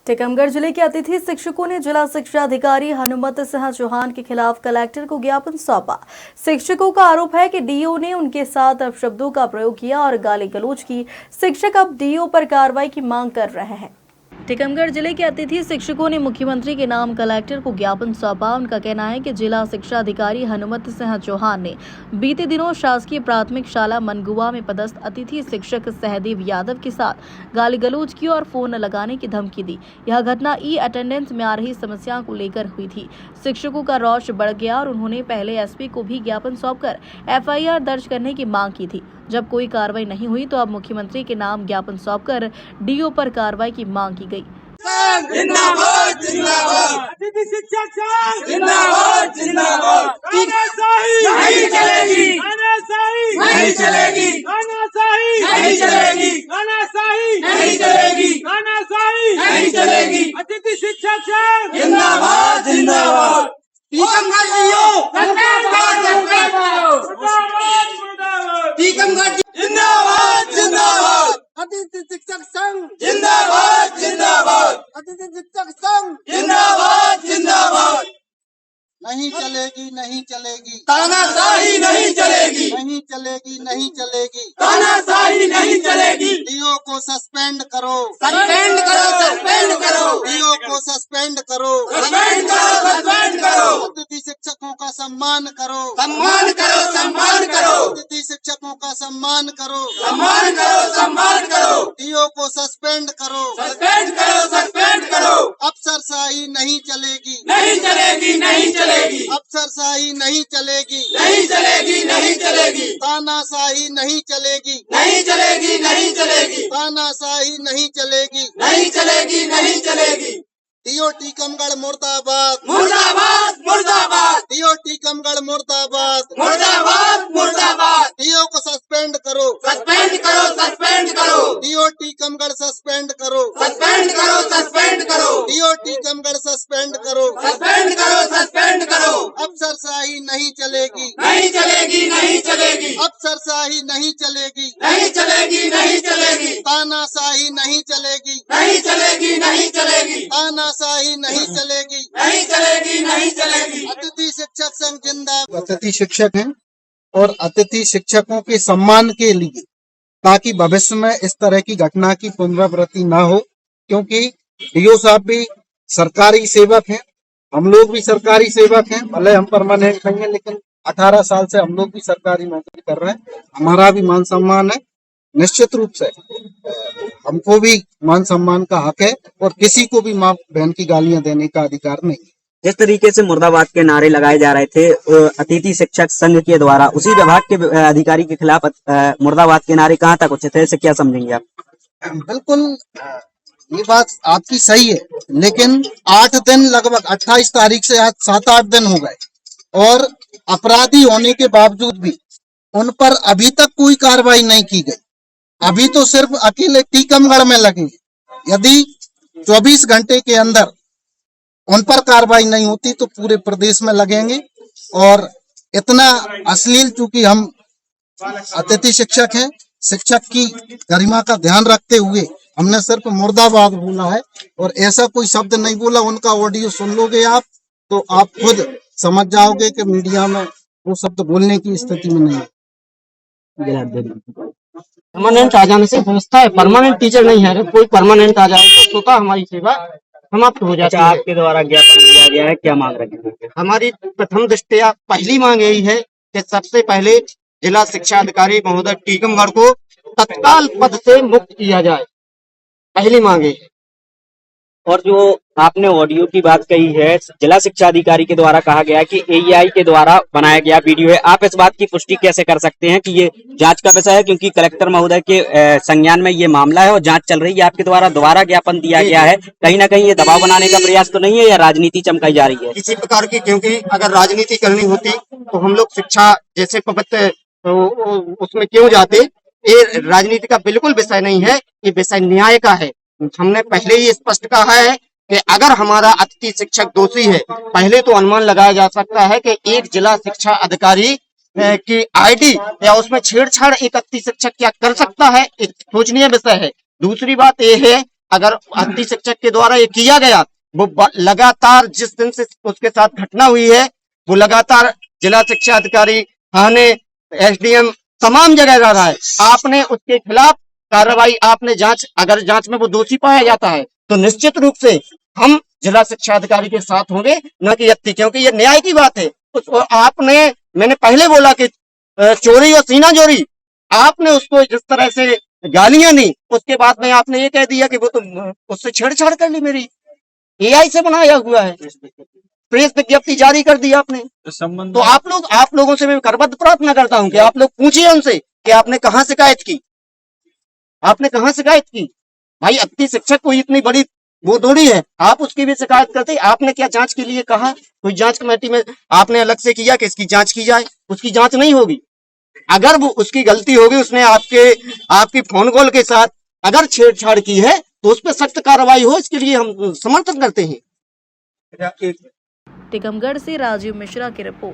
टीकमगढ़ जिले के अतिथि शिक्षकों ने जिला शिक्षा अधिकारी हनुमत सिंह चौहान के खिलाफ कलेक्टर को ज्ञापन सौंपा। शिक्षकों का आरोप है कि डीओ ने उनके साथ अपशब्दों का प्रयोग किया और गाली गलौज की। शिक्षक अब डीओ पर कार्रवाई की मांग कर रहे हैं। टीकमगढ़ जिले के अतिथि शिक्षकों ने मुख्यमंत्री के नाम कलेक्टर को ज्ञापन सौंपा। उनका कहना है कि जिला शिक्षा अधिकारी हनुमत सिंह चौहान ने बीते दिनों शासकीय प्राथमिक शाला मनगुआ में पदस्थ अतिथि शिक्षक सहदेव यादव के साथ गाली गलौज की और फोन लगाने की धमकी दी। यह घटना ई अटेंडेंस में आ रही समस्या को लेकर हुई थी। शिक्षकों का रोष बढ़ गया और उन्होंने पहले एसपी को भी ज्ञापन सौंपकर एफआईआर दर्ज करने की मांग की थी। जब कोई कार्रवाई नहीं हुई तो अब मुख्यमंत्री के नाम ज्ञापन सौंपकर डीओ पर कार्रवाई की मांग की गई। जिंदाबाद जिंदाबाद अतिथि शिक्षक जिंदाबाद जिंदाबाद तानाशाही नहीं चलेगी, तानाशाही नहीं चलेगी, तानाशाही नहीं चलेगी, तानाशाही नहीं चलेगी, तानाशाही नहीं चलेगी। अतिथि शिक्षक जिंदाबाद जिंदाबाद टीकमगढ़ टीकमगढ़ जिंदाबाद जिंदाबाद अतिथि शिक्षक संघ जिंदाबाद जिंदाबाद अतिथि शिक्षक संघ जिंदाबाद जिंदाबाद। नहीं चलेगी, नहीं चलेगी, तानाशाही नहीं चलेगी, नहीं चलेगी, नहीं चलेगी, तानाशाही नहीं चलेगी। डीओ को सस्पेंड करो, सस्पेंड करो, सस्पेंड करो, डीओ को सस्पेंड करो, सस्पेंड करो, सस्पेंड करो। अतिथि शिक्षकों का सम्मान करो, सम्मान करो, सम्मान करो, अतिथि शिक्षकों का सम्मान करो, सम्मान करो, सम्मान करो। डीओ को सस्पेंड करो, सस्पेंड करो, सस्पेंड करो। अफसरशाही नहीं चलेगी, नहीं चलेगी, नहीं चलेगी, अफसरशाही नहीं चलेगी, नहीं चलेगी, नहीं चलेगी, तानाशाही नहीं चलेगी, नहीं चलेगी, नहीं चलेगी, तानाशाही नहीं चलेगी। नहीं चलेगी, नहीं चलेगी। डीओ टीकमगढ़ मुर्दाबाद, मुर्दाबाद, मुर्दाबाद, डीओ टीकमगढ़ मुर्दाबाद, मुर्दाबाद, मुर्दाबाद। डीओ को सस्पेंड करो, सस्पेंड करो, सस्पेंड करो, डीओ टीकमगढ़ सस्पेंड करो, सस्पेंड करो, सस्पेंड करो, डीओ टीकमगढ़ सस्पेंड करो, सस्पेंड करो, सस्पेंड करो। अफसरशाही नहीं चलेगी, नहीं चलेगी, नहीं चलेगी, अफसरशाही नहीं चलेगी, नहीं चलेगी, नहीं चलेगी, तानाशाही नहीं चलेगी, नहीं चलेगी, नहीं चलेगी, तानाशाही नहीं चलेगी। नहीं चलेगी, नहीं चलेगी। अतिथि शिक्षक संघ जिंदाबाद। अतिथि शिक्षक हैं और अतिथि शिक्षकों के सम्मान के लिए, ताकि भविष्य में इस तरह की घटना की पुनरावृत्ति ना हो, क्योंकि डीओ साहब भी सरकारी सेवक हैं, हम लोग भी सरकारी सेवक हैं, भले हम परमानेंट नहीं है, लेकिन 18 साल से हम लोग भी सरकारी नौकरी कर रहे हैं। हमारा भी मान सम्मान है, निश्चित रूप से हमको भी मान सम्मान का हक है और किसी को भी माँ बहन की गालियां देने का अधिकार नहीं। जिस तरीके से मुर्दाबाद के नारे लगाए जा रहे थे अतिथि शिक्षक संघ के द्वारा, उसी विभाग के अधिकारी के खिलाफ मुर्दाबाद के नारे कहां तक उचित है, इसे क्या समझेंगे आप? बिल्कुल ये बात आपकी सही है, लेकिन 8 दिन, लगभग 28 तारीख से आज 7-8 दिन हो गए और अपराधी होने के बावजूद भी उन पर अभी तक कोई कार्रवाई नहीं की गई। अभी तो सिर्फ अकेले टीकमगढ़ में लगे, यदि 24 घंटे के अंदर उन पर कार्रवाई नहीं होती तो पूरे प्रदेश में लगेंगे। और इतना अश्लील, चूंकि हम अतिथि शिक्षक हैं, शिक्षक की गरिमा का ध्यान रखते हुए हमने सिर्फ मुर्दाबाद बोला है और ऐसा कोई शब्द नहीं बोला। उनका ऑडियो सुन लोगे आप तो आप खुद समझ जाओगे कि मीडिया में वो शब्द बोलने की स्थिति में नहीं है। परमानेंट आ जाने से व्यवस्था है, परमानेंट टीचर नहीं है, कोई परमानेंट आ जाए तो स्वतः हमारी सेवा समाप्त हो जाती है। आपके द्वारा ज्ञापन दिया गया है, क्या मांग रखी है? हमारी प्रथम दृष्टया पहली मांग यही है कि सबसे पहले जिला शिक्षा अधिकारी महोदय टीकमगढ़ को तत्काल पद से मुक्त किया जाए, पहली मांग है। और जो आपने ऑडियो की बात कही है, जिला शिक्षा अधिकारी के द्वारा कहा गया कि एआई के द्वारा बनाया गया वीडियो है, आप इस बात की पुष्टि कैसे कर सकते हैं कि ये जांच का विषय है, क्योंकि कलेक्टर महोदय के संज्ञान में ये मामला है और जांच चल रही है, आपके द्वारा दोबारा ज्ञापन दिया गया है, कहीं ना कहीं ये दबाव बनाने का प्रयास तो नहीं है या राजनीति चमकाई जा रही है? किसी प्रकार की, क्योंकि अगर राजनीति करनी होती तो हम लोग शिक्षा जैसे पवित्र उसमें क्यों जाते। ये राजनीति का बिल्कुल विषय नहीं है, ये विषय न्याय का है। हमने पहले ही स्पष्ट कहा है कि अगर हमारा अतिथि शिक्षक दोषी है, पहले तो अनुमान लगाया जा सकता है कि एक जिला शिक्षा अधिकारी की आईडी या उसमें छेड़छाड़ एक अतिथि शिक्षक क्या कर सकता है, एक सोचनीय विषय है। दूसरी बात यह है अगर अति शिक्षक के द्वारा ये किया गया, वो लगातार जिस दिन से उसके साथ घटना हुई है, वो लगातार जिला शिक्षा अधिकारी, थाने, एसडीएम तमाम जगह रह रहा है। आपने उसके खिलाफ कार्रवाई, आपने जांच, अगर जांच में वो दोषी पाया जाता है तो निश्चित रूप से हम जिला शिक्षा अधिकारी के साथ होंगे, न कि अति, क्योंकि ये न्याय की बात है। आपने, मैंने पहले बोला कि चोरी और सीना चोरी, आपने उसको जिस तरह से गालियां दी, उसके बाद में आपने ये कह दिया कि वो तो उससे छेड़छाड़ कर ली, मेरी एआई से बनाया हुआ है, प्रेस विज्ञप्ति जारी कर दी आपने। तो आप लोगों से मैं करबद्ध प्रार्थना करता हूं कि आप लोग पूछिए उनसे कि आपने कहां शिकायत की, आपने कहां शिकायत की। भाई अति शिक्षक को इतनी बड़ी वो थोड़ी है, आप उसकी भी शिकायत करते। आपने क्या जांच के लिए कहा? कोई जांच कमेटी में आपने अलग से किया कि इसकी जांच की जाए? उसकी जांच नहीं होगी। अगर वो उसकी गलती होगी, उसने आपकी फोन कॉल के साथ अगर छेड़छाड़ की है तो उस पर सख्त कार्रवाई हो, इसके लिए हम समर्थन करते हैं। टीकमगढ़ से राजीव मिश्रा की रिपोर्ट।